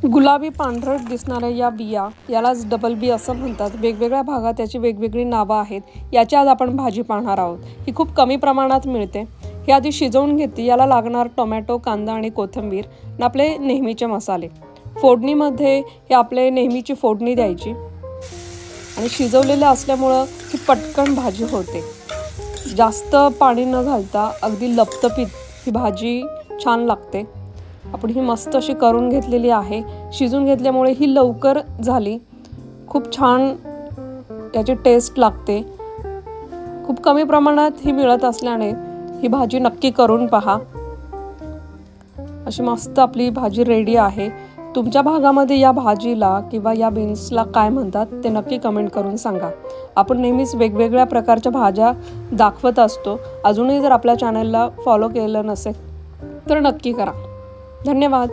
गुलाबी पांढरट दिसणाऱ्या या बिया यालाच डबल बी असं म्हणतात। वेगवेगळ्या भागात याची वेगवेगळी नावं आहेत। याची आज आपण भाजी पाहणार आहोत। ही खूप कमी प्रमाणात मिळते। हे आधी शिजवून घेतली। याला लागणार टोमॅटो, कांदा आणि कोथिंबीर आणि आपले नेहमीचे मसाले। फोडणीमध्ये हे आपले नेहमीची फोडणी द्यायची आणि शिजवलेले असल्यामुळे ही पटकन भाजी होते। जास्त पाणी न घालता अगदी लपतपीत ही भाजी छान लागते। आपण ही मस्त अशी करून घेतलेली आहे। शिजून घेतल्यामुळे ही लवकर झाली। खूप छान याची टेस्ट लागते। खूप कमी प्रमाणात ही मिळत असल्याने ही भाजी नक्की करून पहा। अशी मस्त आपली भाजी रेडी आहे। तुमच्या भागामध्ये या भाजीला किंवा या बीन्सला काय म्हणतात ते नक्की कमेंट करून सांगा। आपण नेहमीच वेगवेगळ्या प्रकारच्या भाज्या दाखवत असतो। अजूनही जर आपल्या चॅनलला फॉलो केलं नसेल तर नक्की करा। धन्यवाद।